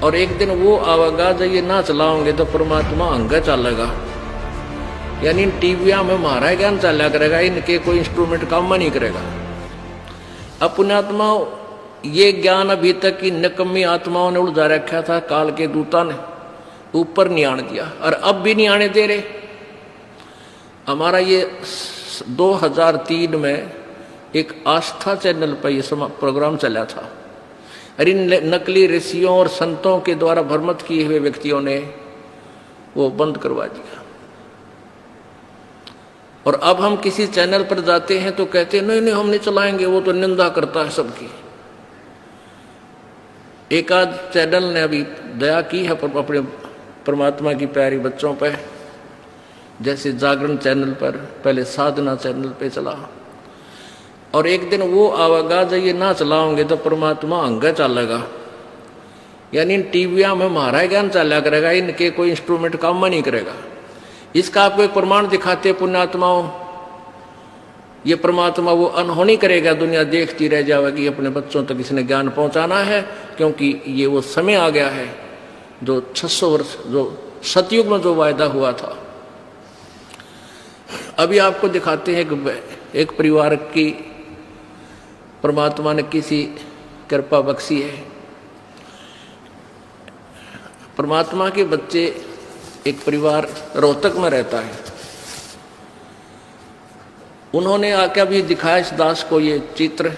और एक दिन वो आवेगा जब ये ना चलाओगे तो परमात्मा अंग चलेगा। यानी इन टीविया में हमारा ज्ञान चला करेगा, इनके कोई इंस्ट्रूमेंट काम नहीं करेगा। अब पुण्यात्मा ये ज्ञान अभी तक की निकम्मी आत्माओं ने उलझा रखा था, काल के दूता ने ऊपर नहीं आने दिया और अब भी नहीं आने दे रहे। हमारा ये 2003 में एक आस्था चैनल पर ये प्रोग्राम चला था और इन नकली ऋषियों और संतों के द्वारा भ्रमित किए हुए व्यक्तियों ने वो बंद करवा दिया। और अब हम किसी चैनल पर जाते हैं तो कहते हैं नहीं नहीं हम नहीं चलाएंगे, वो तो निंदा करता है सबकी। एक आध चैनल ने अभी दया की है अपने परमात्मा की प्यारी बच्चों पर, जैसे जागरण चैनल पर, पहले साधना चैनल पे चला। और एक दिन वो आवेगा जब ये ना चलाओगे तो परमात्मा अंग चलेगा। यानी इन टीविया में हमारा ज्ञान चला करेगा, इनके कोई इंस्ट्रूमेंट काम नहीं करेगा। इसका आपको एक प्रमाण दिखाते पुण्यात्माओं, ये परमात्मा वो अनहोनी करेगा, दुनिया देखती रह जाएगी। अपने बच्चों तक इसने ज्ञान पहुंचाना है, क्योंकि ये वो समय आ गया है जो 600 वर्ष जो सतयुग में जो वायदा हुआ था। अभी आपको दिखाते हैं एक परिवार की परमात्मा ने किसी कृपा बख्शी है। परमात्मा के बच्चे, एक परिवार रोहतक में रहता है, उन्होंने आके अभी दिखाया इस दास को ये चित्र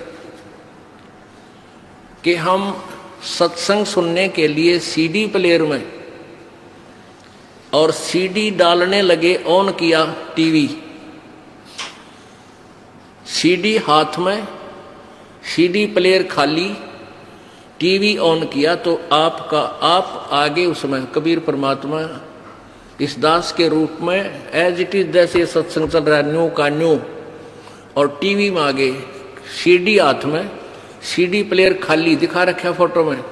कि हम सत्संग सुनने के लिए सीडी प्लेयर में और सीडी डालने लगे, ऑन किया टीवी, सीडी हाथ में, सीडी प्लेयर खाली, टीवी ऑन किया तो आप आगे उसमें कबीर परमात्मा इस दास के रूप में एज इट इज जैसे सत्संग चल रहा है न्यू का न्यू, और टीवी में आगे सीडी हाथ में, सीडी प्लेयर खाली दिखा रखा फोटो में।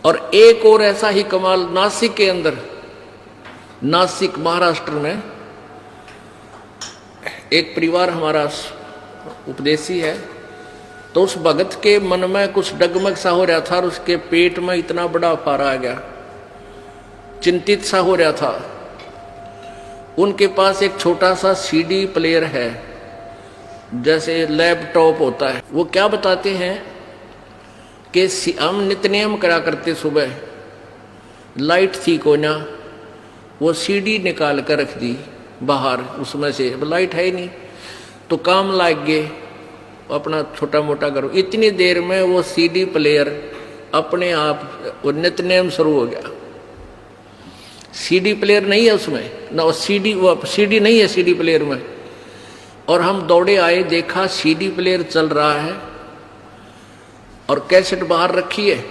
और एक और ऐसा ही कमाल नासिक के अंदर, नासिक महाराष्ट्र में एक परिवार हमारा उपदेशी है, तो उस भगत के मन में कुछ डगमग सा हो रहा था और उसके पेट में इतना बड़ा फारा आ गया, चिंतित सा हो रहा था। उनके पास एक छोटा सा सीडी प्लेयर है, जैसे लैपटॉप होता है। वो क्या बताते हैं कि हम नित्यनेम करा करते, सुबह लाइट थी कोई ना, वो सीडी निकाल कर रख दी बाहर, उसमें से अब लाइट है ही नहीं तो काम लाग गए अपना छोटा मोटा करो। इतनी देर में वो सीडी प्लेयर अपने आप वो नित्यनेम शुरू हो गया। सीडी प्लेयर नहीं है उसमें ना, वो सीडी नहीं है सीडी प्लेयर में। और हम दौड़े आए, देखा सीडी प्लेयर चल रहा है और कैसेट बाहर रखी है।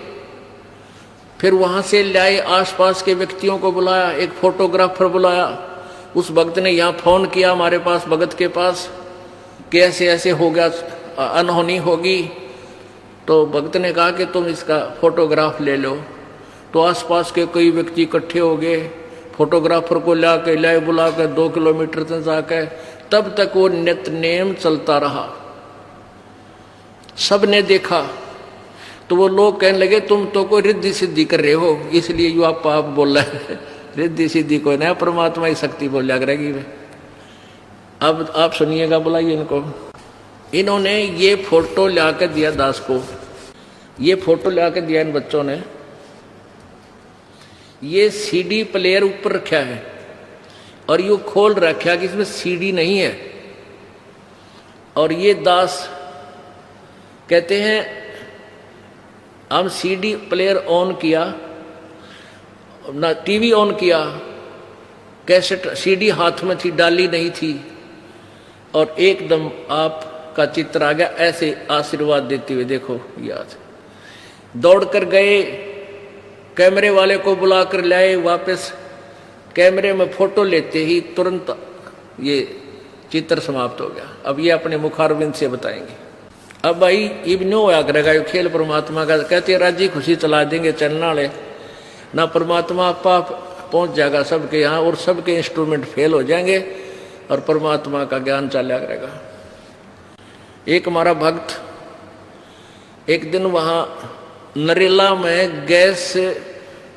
फिर वहां से लाए, आसपास के व्यक्तियों को बुलाया, एक फोटोग्राफर बुलाया। उस भक्त ने यहाँ फोन किया हमारे पास, भगत के पास, कि ऐसे ऐसे हो गया, अनहोनी होगी। तो भक्त ने कहा कि तुम इसका फोटोग्राफ ले लो। तो आसपास के कई व्यक्ति इकट्ठे हो गए, फोटोग्राफर को लाए बुला कर 2 किलोमीटर तक जाकर, तब तक वो नित्यनेम चलता रहा। सबने देखा तो वो लोग कहने लगे तुम तो कोई रिद्धि सिद्धि कर रहे हो, इसलिए यू आप बोल रहे हैं। रिद्धि सिद्धि कोई ना, परमात्मा की शक्ति बोलिया करेगी। अब आप सुनिएगा, बुलाइए इनको। इन्होंने ये फोटो ला कर दिया दास को, ये फोटो ला कर दिया इन बच्चों ने। ये सीडी प्लेयर ऊपर रखा है और ये खोल रखा कि इसमें सीडी नहीं है। और ये दास कहते हैं हम सीडी प्लेयर ऑन किया ना, टीवी ऑन किया, कैसेट सीडी हाथ में थी, डाली नहीं थी, और एकदम आपका चित्र आ गया ऐसे आशीर्वाद देते हुए। देखो याद, दौड़ कर गए, कैमरे वाले को बुलाकर लाए, वापस कैमरे में फोटो लेते ही तुरंत ये चित्र समाप्त हो गया। अब ये अपने मुखारविंद से बताएंगे। अब भाई इब्नो होया करेगा ये खेल परमात्मा का, कहते राजी खुशी चला देंगे चलने वाले ना, परमात्मा आपा पहुंच जाएगा सबके यहाँ और सबके इंस्ट्रूमेंट फेल हो जाएंगे और परमात्मा का ज्ञान चला करेगा। एक हमारा भक्त एक दिन वहाँ नरेला में गैस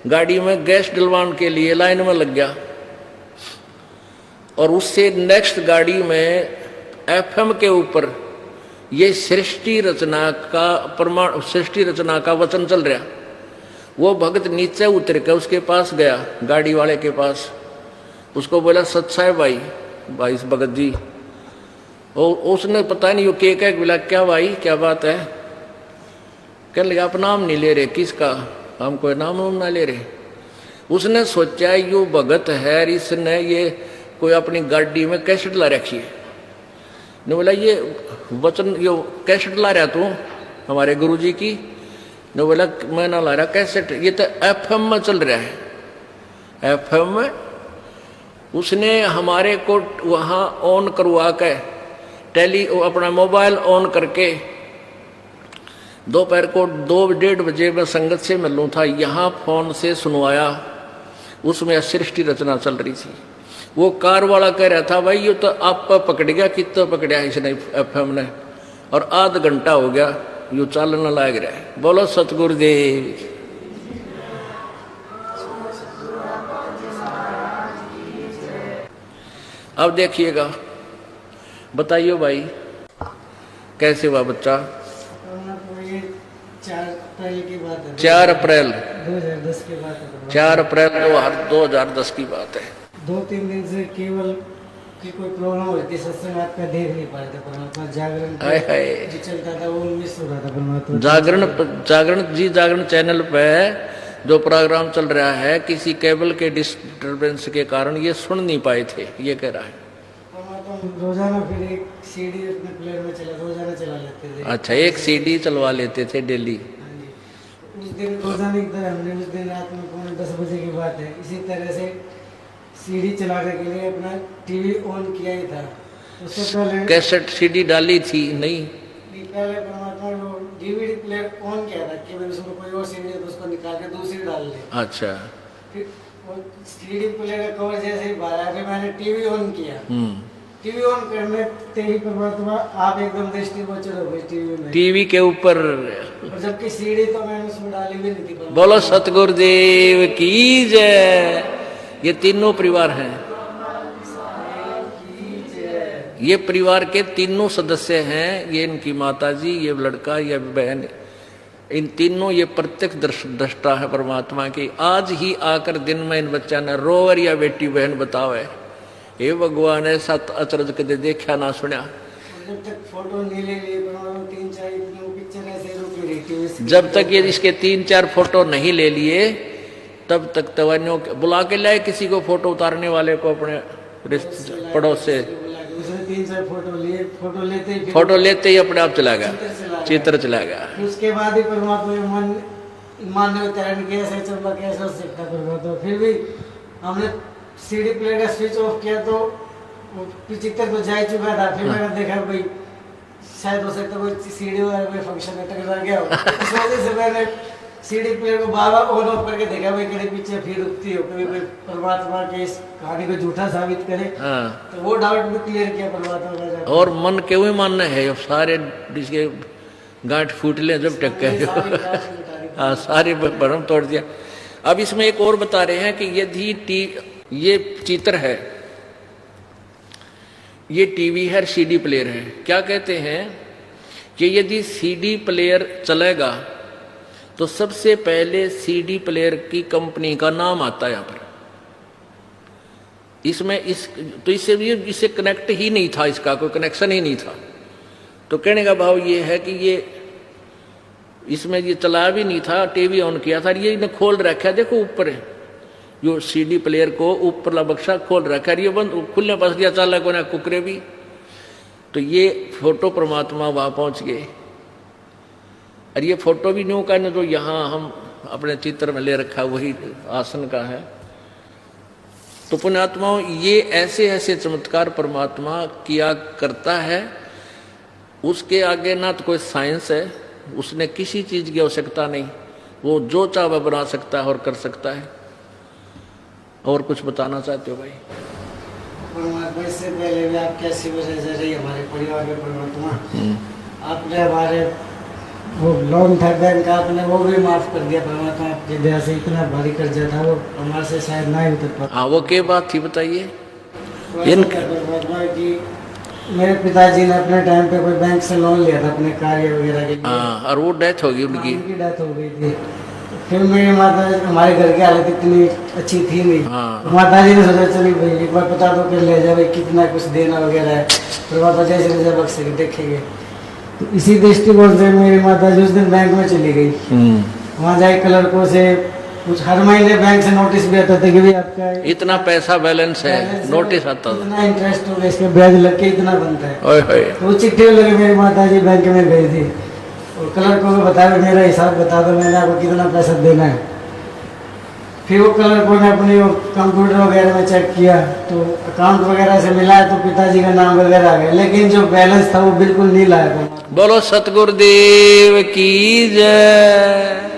गाड़ी में गैस डलवाने के लिए लाइन में लग गया, और उससे नेक्स्ट गाड़ी में एफएम के ऊपर ये सृष्टि रचना का वचन चल रहा। वो भगत नीचे उतर के उसके पास गया, गाड़ी वाले के पास, उसको बोला सच्चा है भाई भगत जी। और उसने पता नहीं वो के बोला क्या भाई क्या बात है। कहने लगा आप नाम नहीं ले रहे, किसका? हम कोई नाम ना ले रहे। उसने सोचा यो भगत है, इसने ये कोई अपनी गाड़ी में कैसेट ला रखी है। ने बोला ये वचन यो कैसेट ला रहा तू हमारे गुरुजी की? ने बोला मैं ना ला रहा कैसेट, ये तो एफएम में चल रहा है। एफएम में उसने हमारे को वहाँ ऑन करवा के अपना मोबाइल ऑन करके दोपहर को 2-1:30 बजे मैं संगत से मिलूँ था, यहाँ फोन से सुनवाया। उसमें सृष्टि रचना चल रही थी। वो कार वाला कह रहा था भाई ये तो आप पकड़ गया, कितना पकड़ा इसने एफएम ने, और आध घंटा हो गया यू चालना लग रहा है। बोलो सतगुरुदेव। अब देखिएगा, बताइए भाई कैसे हुआ बच्चा? 4 अप्रैल की बात है। 4 अप्रैल 2010 की बात है। 4 अप्रैल 2010 की बात है। 2-3 दिन से केवल की कोई प्रॉब्लम होती, सत्संग आपका देख नहीं पाए थे। परमात्मा जागरण जो चलता था वो मिस हो रहा था। परमात्मा जागरण चैनल पे जो प्रोग्राम चल रहा है, किसी केबल के डिस्टर्बेंस के कारण ये सुन नहीं पाए थे, ये कह रहा है। परमात्मा रोजाना फिर एक सीडी अपने प्लेयर में रोजाना चला लेते थे। अच्छा, एक सीडी चलवा लेते थे डेली। उस दिन रोजाना की तरह हमने उस दिन रात में 9:45 बजे की बात है, इसी तरह से सीडी चलाने के लिए अपना टीवी ऑन किया ही था। उससे पहले कैसेट सीडी डाली थी नहीं, पहले परमात्मा ने वो डीवीडी प्लेयर ऑन किया था कि मैंने उसमें कोई और सीडी है तो उसको निकाल के दूसरी डाल ली। अच्छा, फिर वो सीडी प्लेयर का कवर जैसे ही बाहर आया, फिर मैंने टीवी ऑन किया। टीवी ऑन करने ते ही परमात्मा आप एकदम दृष्टिगोचर हो गए टीवी में, टीवी के ऊपर। और जबकि सीडी तो मैंने उसमें डाली भी नहीं थी। बोलो सतगुरुदेव की जय। ये तीनों परिवार हैं, ये परिवार के तीनों सदस्य हैं। ये इनकी माताजी, ये लड़का, ये बहन, इन तीनों ये प्रत्यक्ष दृष्टा है परमात्मा की। आज ही आकर दिन में इन बच्चा ने रोवर या बेटी बहन बताओ है, हे भगवान ऐसा अचरज कदे देखा ना सुना। जब तक फोटो नहीं ले लिए 3-4 पिक्चर ऐसे रुकी रही थी। जब तक ये इसके 3-4 फोटो नहीं ले लिए तब तक तवन्यो बुला के लाए किसी को, फोटो उतारने वाले को, अपने पड़ोस से। उसने 3-4 फोटो लिए, फोटो लेते ही अपने आप चला गया, चित्र चला गया। उसके बाद ही परमात्मा मन मानने को तैयार नहीं, कैसे चल रहा, कैसे हो सकता परमात्मा। फिर भी हमने सीडी प्लेयर का स्विच ऑफ किया तो चित्र तो जा चुका था। फिर मैंने देखा भाई शायद हो सकता कोई सीडी वाले में फंक्शन में टकरा गया हो, इस वजह से मैंने सीडी प्लेयर को बार ऑन ऑफ करके देखा भाई कहीं पीछे फिर रुकती हो, कभी कोई परमात्मा के इस कहानी को झूठा साबित करे। तो वो डाउट भी क्लियर किया परमात्मा का। और मन क्यों ही मानना है, सारे जिसके गांठ फूट ले जब टक गए, सारे भरम तोड़ दिया। अब इसमें एक और बता रहे हैं कि यदि ये चित्र है, ये टीवी है, सीडी प्लेयर है। क्या कहते हैं कि यदि सीडी प्लेयर चलेगा तो सबसे पहले सीडी प्लेयर की कंपनी का नाम आता है यहाँ पर। इसमें तो इससे कनेक्ट ही नहीं था, इसका कोई कनेक्शन ही नहीं था। तो कहने का भाव ये है कि ये इसमें ये चला भी नहीं था, टीवी ऑन किया था, ये इन्हें खोल रखा है। देखो ऊपर है जो सीडी प्लेयर को ऊपर ला बक्सा खोल रखा है, ये बंद खुलने पास दिया चाला को ना कुकरे भी। तो ये फोटो परमात्मा वहां पहुंच गए। और ये फोटो भी न्यू का जो यहाँ हम अपने चित्र में ले रखा वही आसन का है। तो पुण्यात्माओं, ये ऐसे ऐसे चमत्कार परमात्मा किया करता है, उसके आगे ना तो कोई साइंस है, उसने किसी चीज की आवश्यकता नहीं, वो जो चाहे बना सकता है और कर सकता है। और कुछ बताना चाहते हो भाई? परमात्मा इससे पहले भी आप कैसी वजह से रही हमारे परिवार के परमात्मा, आपने हमारे वो लोन था बैंक का, आपने वो भी माफ कर दिया परमात्मा आपकी दया से। इतना भारी कर्जा था वो हमारे से शायद ना ही उतर पाता। हाँ, वो क्या बात थी बताइए। इन परमात्मा की मेरे पिताजी ने अपने टाइम पे कोई बैंक से लोन लिया था अपने कार्य वगैरह के लिए। हाँ, और वो डेथ होगी उनकी। उनकी डेथ हो गई थी। फिर मेरी माता, हमारे घर की हालत इतनी अच्छी थी नहीं। हाँ। माता जी ने सोचा चली भाई एक बार पता तो कर ले जा भाई कितना कुछ देना वगैरह है, फिर माता जैसे जैसे बख्श के देखेंगे। तो इसी दृष्टिकोण से मेरी माता जी उस दिन बैंक में चली गई। वहाँ जाए क्लर्कों से कुछ हर महीने बैंक से नोटिस भी आता था कि भाई आपका इतना पैसा बैलेंस है, नोटिस आता था। इतना इंटरेस्ट होगा, इसके ब्याज लग के इतना बनता है। ओए होए। तो वो चिट्ठी लगे मेरी माता जी बैंक में गई थी और क्लर्कों को बताया मेरा हिसाब बता दो, मैंने आपको कितना पैसा देना है। फिर वो क्लर्कों ने अपनी कंप्यूटर वगैरह में चेक किया तो अकाउंट वगैरह से मिला तो पिताजी का नाम वगैरह आ गया, लेकिन जो बैलेंस था वो बिल्कुल नहीं लाया था। बोलो सतगुरुदेव की जय।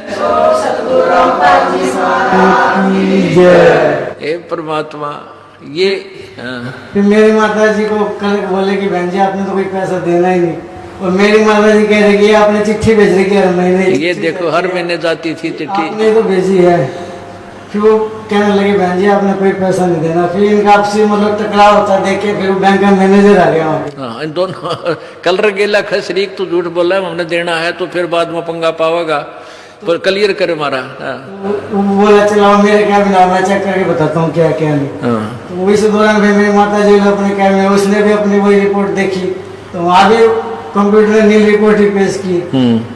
हे परमात्मा ये। हाँ। फिर मेरी माता जी को कल बोले कि बहन जी आपने तो कोई पैसा देना ही नहीं, और मेरी माता जी कह रही कि आपने चिट्ठी भेज रही हर महीने। ये देखो हर महीने जाती थी चिट्ठी। आपने तो भेजी है। फिर वो कहने लगे बहन जी आपने कोई पैसा नहीं देना। फिर इनका आपसी मतलब टकराव होता देखे, फिर वो बैंक का मैनेजर आ गया वहाँ पे। हाँ, इन दोनों कलर गेला खसरीक तो झूठ बोला है हमने देना है तो फिर बाद में पंगा पावेगा, पर क्लियर करे मारा। हाँ। वो बोला चलाओ मेरे क्या बिना, मैं चेक करके बताता हूँ क्या क्या नहीं। हाँ। तो इस दौरान फिर मेरी माता जी ने अपने क्या में उसने भी अपनी वही रिपोर्ट देखी तो वहाँ भी कंप्यूटर ने नील रिपोर्ट ही पेश की।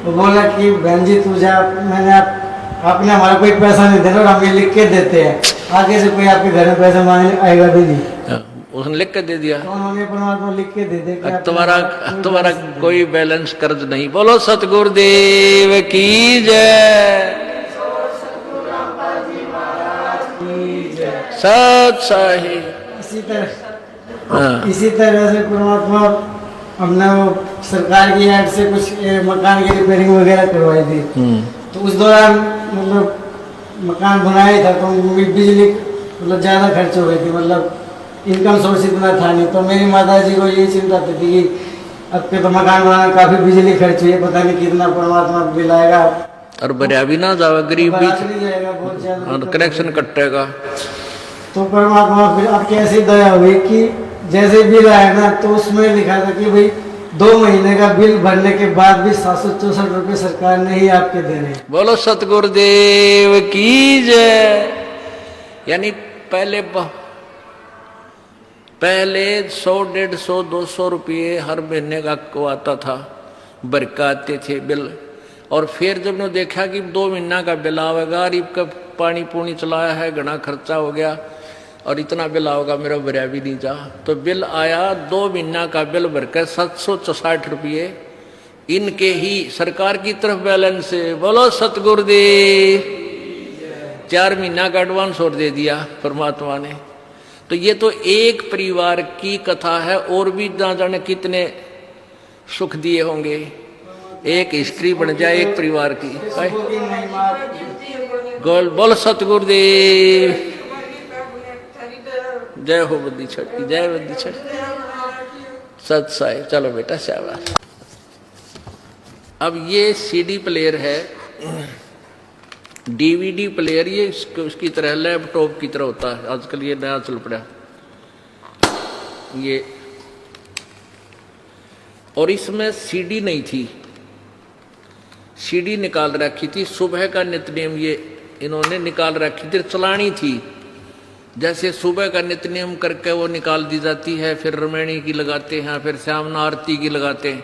वो बोला कि बहन जी तू जा, मैंने आपने हमारा कोई पैसा नहीं देना और हम ये लिख के देते हैं, आगे से कोई आपके घर में पैसा मांगने आएगा भी नहीं। हाँ, उसने लिख के दे दिया। तो उन्होंने परमात्मा लिख के दे दे तुम्हारा कोई बैलेंस कर्ज नहीं। बोलो सतगुरुदेव की जय। सत साहिब। इसी तरह से परमात्मा हमने वो सरकार की ऐड से कुछ मकान की रिपेयरिंग वगैरह करवाई थी। तो उस दौरान मतलब मकान बनाया था तो बिजली मतलब ज़्यादा खर्च हो गई थी, मतलब इनकम सोर्स इतना था नहीं। तो मेरी माता जी को ये चिंता थी कि अब के तो मकान बनाने काफ़ी बिजली खर्च हुई है, पता नहीं कितना परमात्मा बिल आएगा और बरिया भी ना जावा, गरीब भी नहीं जाएगा, बहुत ज़्यादा कनेक्शन कटेगा। तो परमात्मा फिर अब कैसी दया हुई कि जैसे बिल आया ना तो उसमें लिखा था कि भाई 2 महीने का बिल भरने के बाद भी 764 रुपये सरकार ने ही आपके देने। बोलो सतगुरुदेव की जय। यानी पहले 100, 150, 200 रुपये हर महीने का को आता था, बरका आते थे बिल। और फिर जब ने देखा कि 2 महीना का बिल आवेगा, गरीब का पानी पूनी चलाया है, घना खर्चा हो गया और इतना बिल आओगा मेरा भरिया भी नहीं जा, तो बिल आया 2 महीना का बिल भरकर 764 रुपये इनके ही सरकार की तरफ बैलेंस से। बोलो सतगुरुदेव। 4 महीना का एडवांस और दे दिया परमात्मा ने। तो ये तो एक परिवार की कथा है, और भी ना जाने कितने सुख दिए होंगे। एक हिस्ट्री बन जाए एक परिवार की। बोल सतगुरुदेव। जय हो बुद्धि छठी, जय बुद्धि छठी। सत साहिब। चलो बेटा शाबाश। अब ये सीडी प्लेयर है, डीवीडी प्लेयर, ये उसकी तरह लैपटॉप की तरह होता है, आजकल ये नया चल पड़ा ये। और इसमें सीडी नहीं थी, सीडी निकाल रखी थी। सुबह का नित्यनेम ये इन्होंने निकाल रखी थी, चलानी थी। जैसे सुबह का नित्यनेम करके वो निकाल दी जाती है, फिर रमैणी की लगाते हैं, फिर श्यामना आरती की लगाते हैं।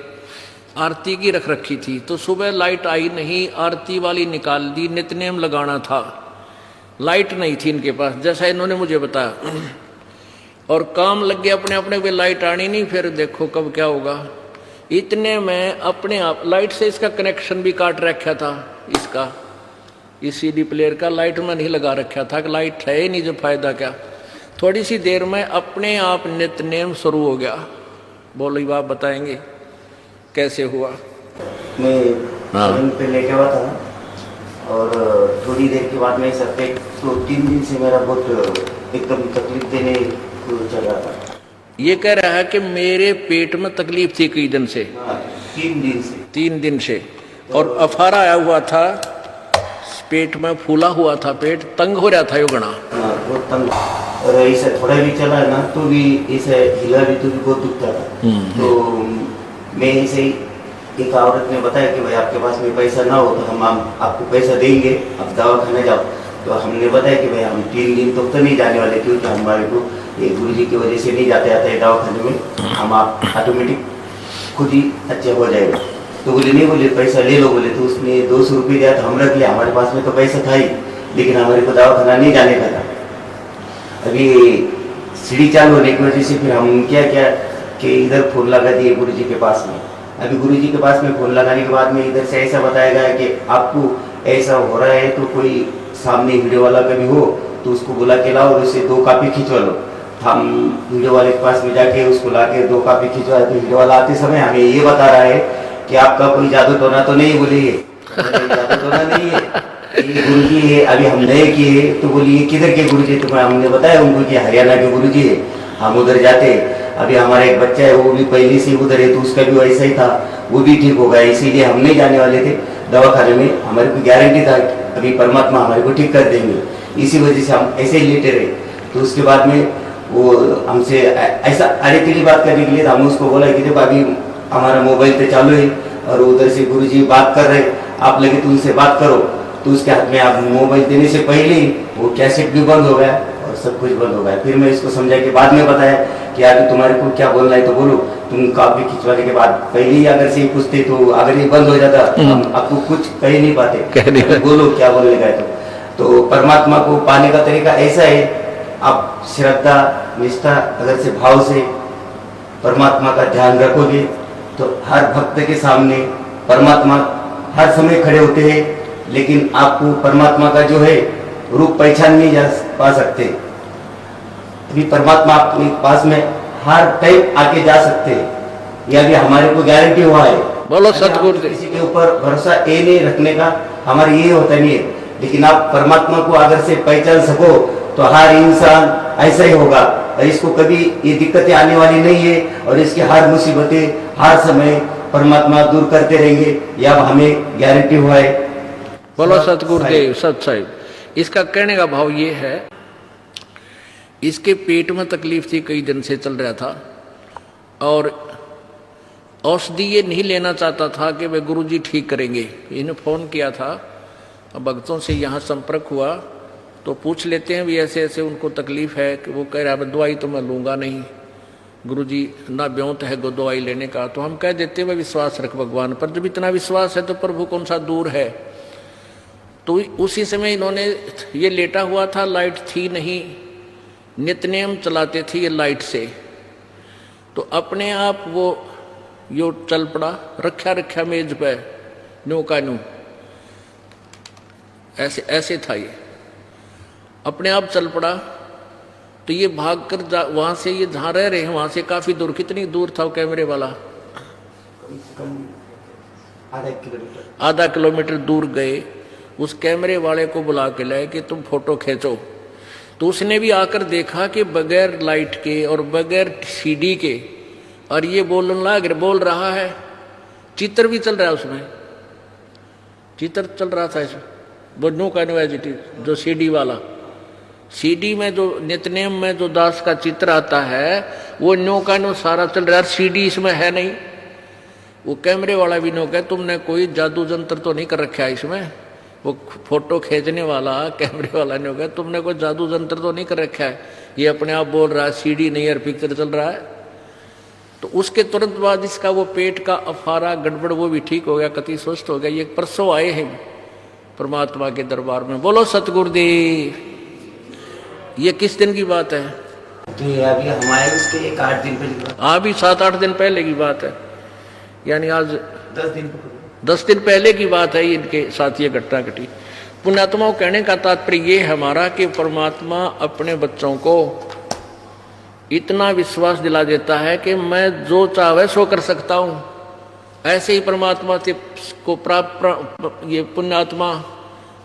आरती की रख रखी थी, तो सुबह लाइट आई नहीं, आरती वाली निकाल दी, नित्यनेम लगाना था, लाइट नहीं थी इनके पास, जैसा इन्होंने मुझे बताया। और काम लग गया अपने अपने पे, लाइट आनी नहीं, फिर देखो कब क्या होगा। इतने में अपने आप लाइट से इसका कनेक्शन भी काट रखा था, इसका इस सीडी प्लेयर का लाइट में नहीं लगा रखा था कि लाइट है ही नहीं, जो फायदा क्या। थोड़ी सी देर में अपने आप नित्यनेम शुरू हो गया। बोलो बाप बताएंगे कैसे हुआ। मैं पे लेके हुआ था और थोड़ी देर के बाद में सर पे तो 3 दिन से मेरा बहुत एकदम तकलीफ देने को चल रहा था। ये कह रहा है कि मेरे पेट में तकलीफ थी कई दिन से। 3 दिन से। 3 दिन से। और अफारा आया हुआ था, पेट में फूला हुआ था, पेट तंग हो रहा था योगना। हाँ बहुत तंग, और ऐसा थोड़ा भी चला ना तो भी ऐसा हिला भी तो भी बहुत दुखता था। तो मैं ऐसे ही, एक औरत ने बताया कि भाई आपके पास में पैसा ना हो तो हम आपको पैसा देंगे, आप दवा खाने जाओ। तो हमने बताया कि भाई हम 3 दिन तक तो नहीं जाने वाले, क्योंकि हमारे को ये गुरु जी की वजह से नहीं जाते आता है दवा खाने में, हम आप ऑटोमेटिक खुद ही अच्छे हो जाएगा। तो बोले नहीं, बोले पैसा ले लो, बोले। तो उसने 200 रुपये दिया, तो हम रख लिया, हमारे पास में तो पैसा था ही, लेकिन हमारे को दवा खाना नहीं जाने का था। अभी सीढ़ी चालू होने की वजह से फिर हम क्या किया कि इधर फोन लगा दिए गुरु जी के पास में। अभी गुरु जी के पास में फोन लगाने के बाद में इधर से ऐसा बताया गया कि आपको ऐसा हो रहा है तो कोई सामने वीडियो वाला कभी हो तो उसको बुला के लाओ और उससे 2 कॉपी खिंचवा लो। हम वीडियो वाले के पास में जाके उसको ला के 2 कॉपी खिंचवाए। तो वीडियो वाला आते समय हमें ये बता रहा है कि आपका कोई जादू टोना तो नहीं, बोले ये जादू टोना नहीं है, ये गुरुजी है, अभी हम नए किए। तो बोलिए किधर के गुरुजी? तो हमने बताया उनको कि हरियाणा के गुरुजी है, हम उधर जाते। अभी हमारा एक बच्चा है वो भी पहले से उधर है, तो उसका भी वैसा ही था, वो भी ठीक हो गया। इसीलिए हम नहीं जाने वाले थे दवाखाने में, हमारे को गारंटी था अभी परमात्मा हमारे को ठीक कर देंगे, इसी वजह से हम ऐसे ही लेटे रहे। तो उसके बाद में वो हमसे ऐसा अड़ेतली बात करने के लिए हम उसको बोला कि देखो अभी हमारा मोबाइल तो चालू है और उधर से गुरुजी बात कर रहे, आप लगे तो उनसे बात करो। तो उसके हाथ में आप मोबाइल देने से पहले ही वो कैसेट भी बंद हो गया और सब कुछ बंद हो गया। फिर मैं इसको समझा के बाद में बताया कि अभी तुम्हारे को क्या बोलना है तो बोलो। तुम कॉपी खिंचवाने के बाद पहले ही अगर से पूछते तो अगर ये बंद हो जाता हम आपको कुछ कह ही नहीं पाते, बोलो क्या बोलने का है। तो परमात्मा को पाने का तरीका ऐसा है, आप श्रद्धा निष्ठा अगर से भाव से परमात्मा का ध्यान रखोगे तो हर भक्त के सामने परमात्मा हर समय खड़े होते हैं, लेकिन आपको परमात्मा का जो है रूप पहचान नहीं जा पा सकते। अभी परमात्मा आपके पास में हर टाइम आके जा सकते हैं, यह भी हमारे को गारंटी हुआ है। बोलो सतगुरु। किसी के ऊपर भरोसा ये नहीं रखने का, हमारा ये होता नहीं है, लेकिन आप परमात्मा को अगर से पहचान सको तो हर इंसान ऐसा ही होगा और इसको कभी ये दिक्कतें आने वाली नहीं है और इसकी हर मुसीबतें हर समय परमात्मा दूर करते रहेंगे, यह हमें गारंटी हुआ है। बोलो सतगुरुदेव सत साहिब। इसका कहने का भाव ये है, इसके पेट में तकलीफ थी, कई दिन से चल रहा था और औषधि ये नहीं लेना चाहता था कि वे गुरुजी ठीक करेंगे। इन्हें फोन किया था, अब भक्तों से यहाँ संपर्क हुआ तो पूछ लेते हैं भी ऐसे ऐसे उनको तकलीफ है कि वो कह रहा है दवाई तो मैं लूँगा नहीं गुरुजी, ना ब्योंत है गो दवाई लेने का। तो हम कह देते हैं विश्वास रख भगवान पर, जब इतना विश्वास है तो प्रभु कौन सा दूर है। तो उसी समय इन्होंने, ये लेटा हुआ था, लाइट थी नहीं, नित्यनेम चलाते थे ये लाइट से, तो अपने आप वो यो चल पड़ा, रखा मेज पे न्यू का न्यू, ऐसे ऐसे था ये, अपने आप चल पड़ा। तो ये भाग कर वहां से, ये जहाँ रह रहे हैं वहां से काफी दूर, कितनी दूर था वो कैमरे वाला? आधा किलोमीटर दूर गए, उस कैमरे वाले को बुला के लाए कि तुम फोटो खींचो। तो उसने भी आकर देखा कि बगैर लाइट के और बगैर सीडी के, और ये बोल रहा है, चित्र भी चल रहा है उसमें, चित्र चल रहा था इसमें, वो नो कैनवाजिटी जो सीडी वाला, सीडी में जो नित्यनेम में जो दास का चित्र आता है वो नो का नो सारा चल रहा है, सीडी इसमें है नहीं। वो कैमरे वाला भी नो कहे तुमने कोई जादू जंत्र तो नहीं कर रखा है इसमें, वो फोटो खींचने वाला कैमरे वाला ने हो गया तुमने कोई जादू जंत्र तो नहीं कर रखा है, ये अपने आप बोल रहा है सीडी नहीं है पिक्चर चल रहा है। तो उसके तुरंत बाद इसका वो पेट का अफारा गड़बड़ वो भी ठीक हो गया, कति स्वस्थ हो गया। ये परसों आए हैं परमात्मा के दरबार में। बोलो सतगुरुदेव। ये किस दिन की बात है? तो ये अभी हमारे उसके 8 दिन पहले की बात। हाँ भी 7-8 दिन पहले की बात है, यानी आज 10 दिन पहले की बात है इनके साथ ये घटना घटी। पुण्यात्माओं कहने का तात्पर्य ये है हमारा कि परमात्मा अपने बच्चों को इतना विश्वास दिला देता है कि मैं जो चाहे सो कर सकता हूँ। ऐसे ही परमात्मा को प्राप्त ये पुण्यात्मा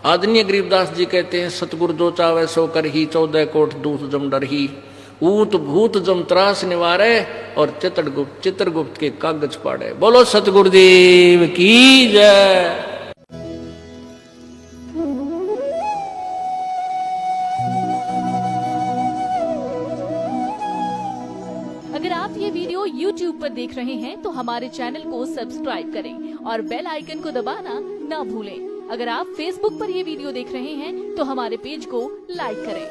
आदरणीय गरीबदास जी कहते हैं, सतगुरु जो चाहे सो कर ही 14 कोट दूत जम डर ही। ऊत भूत जमत्रास निवारे और चित्रगुप्त के कागज पाड़े। बोलो सतगुरुदेव की जय। अगर आप ये वीडियो YouTube पर देख रहे हैं तो हमारे चैनल को सब्सक्राइब करें और बेल आइकन को दबाना ना भूलें। अगर आप Facebook पर ये वीडियो देख रहे हैं तो हमारे पेज को लाइक करें।